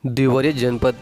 देवरिया जनपद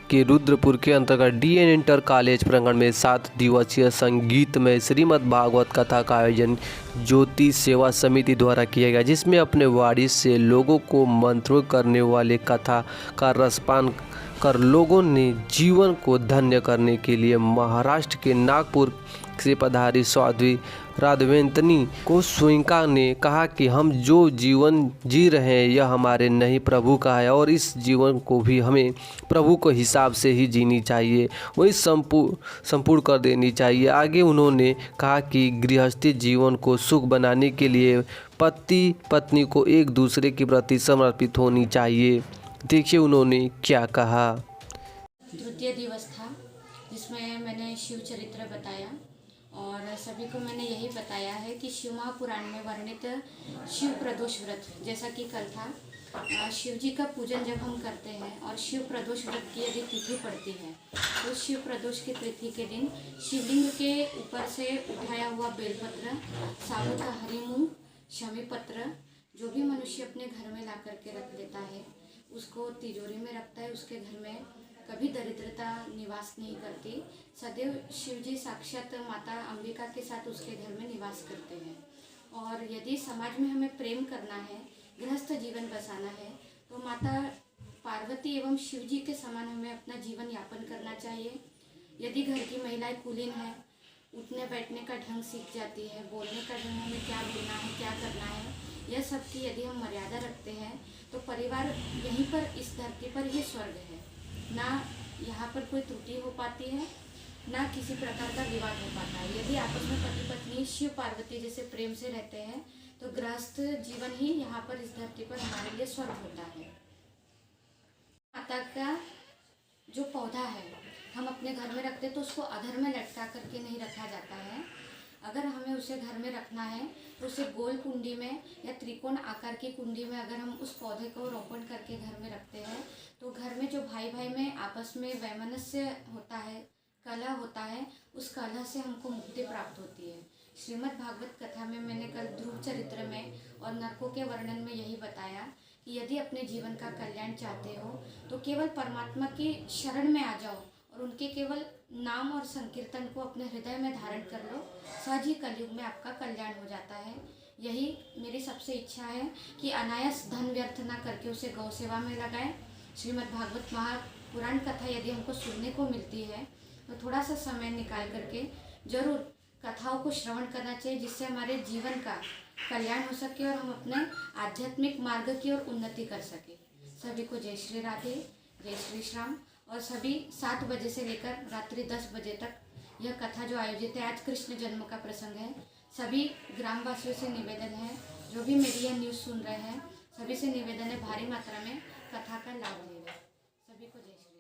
के रुद्रपुर के अंतर्गत डीएन इंटर कॉलेज प्रांगण में 7 दिवसीय संगीतमय श्रीमद् भागवत कथा का आयोजन ज्योति सेवा समिति द्वारा किया गया, जिसमें अपने वाणी से लोगों को मंत्रों करने वाले कथा का रसपान कर लोगों ने जीवन को धन्य करने के लिए महाराष्ट्र के नागपुर से पधारी साध्वी राघवेंद्रनी गोस्वामी ने कहा कि हम जो जीवन जी रहे हैं यह हमारे नहीं प्रभु का है और इस जीवन को भी हमें प्रभु के हिसाब से ही जीनी चाहिए, वही संपूर्ण कर देनी चाहिए। आगे उन्होंने कहा कि गृहस्थी जीवन को सुख बनाने के लिए पति पत्नी को एक दूसरे के प्रति समर्पित होनी चाहिए। देखिए उन्होंने क्या कहा। तृतीय दिवस था जिसमें मैंने शिव चरित्र बताया और सभी को मैंने यही बताया है कि शिव महापुराण में वर्णित शिव प्रदोष व्रत, जैसा कि कल था, शिव जी का पूजन जब हम करते हैं और शिव प्रदोष व्रत की यदि तिथि पड़ती है तो शिव प्रदोष की तिथि के दिन शिवलिंग के ऊपर से उठाया हुआ बेलपत्र, साबुत हरी मूंग, शमी पत्र, जो भी मनुष्य अपने घर में ला करके रख लेता है उसको तिजोरी में रखता है, उसके घर में कभी दरिद्रता निवास नहीं करती। सदैव शिव जी साक्षात माता अंबिका के साथ उसके घर में निवास करते हैं। और यदि समाज में हमें प्रेम करना है, गृहस्थ जीवन बसाना है, तो माता पार्वती एवं शिव जी के समान हमें अपना जीवन यापन करना चाहिए। यदि घर की महिलाएं कुलीन हैं, उठने बैठने का ढंग सीख जाती है, बोलने का ढंग, हमें क्या बोलना है, क्या करना है, यह सब की यदि हम मर्यादा रखते हैं तो परिवार यहीं पर इस धरती पर ही स्वर्ग है। ना यहाँ पर कोई त्रुटि हो पाती है, ना किसी प्रकार का विवाद हो पाता है। यदि आपस में पति पत्नी शिव पार्वती जैसे प्रेम से रहते हैं तो गृहस्थ जीवन ही यहाँ पर इस धरती पर हमारे लिए स्वर्ग होता है। माता का जो पौधा है हम अपने घर में रखते तो उसको अधर में लटका करके नहीं रखा जाता है। अगर हमें उसे घर में रखना है तो उसे गोल कुंडी में या त्रिकोण आकार की कुंडी में अगर हम उस पौधे को रोपण करके घर में रखते हैं तो घर में जो भाई भाई में आपस में वैमनस्य होता है, कलह होता है, उस कलह से हमको मुक्ति प्राप्त होती है। श्रीमद् भागवत कथा में मैंने कल ध्रुव चरित्र में और नरकों के वर्णन में यही बताया कि यदि अपने जीवन का कल्याण चाहते हो तो केवल परमात्मा की शरण में आ जाओ और उनके केवल नाम और संकीर्तन को अपने हृदय में धारण कर लो, सहज ही कलयुग में आपका कल्याण हो जाता है। यही मेरी सबसे इच्छा है कि अनायास धन व्यर्थ ना करके उसे गौ सेवा में लगाएं। श्रीमद् भागवत महापुराण कथा यदि हमको सुनने को मिलती है तो थोड़ा सा समय निकाल करके जरूर कथाओं को श्रवण करना चाहिए, जिससे हमारे जीवन का कल्याण हो सके और हम अपने आध्यात्मिक मार्ग की ओर उन्नति कर सके। सभी को जय श्री राधे, जय श्री श्याम। और सभी 7 बजे से लेकर रात्रि 10 बजे तक यह कथा जो आयोजित है, आज कृष्ण जन्म का प्रसंग है। सभी ग्रामवासियों से निवेदन है, जो भी मेरी यह न्यूज़ सुन रहे हैं, सभी से निवेदन है भारी मात्रा में कथा का लाभ लें। सभी को जय श्री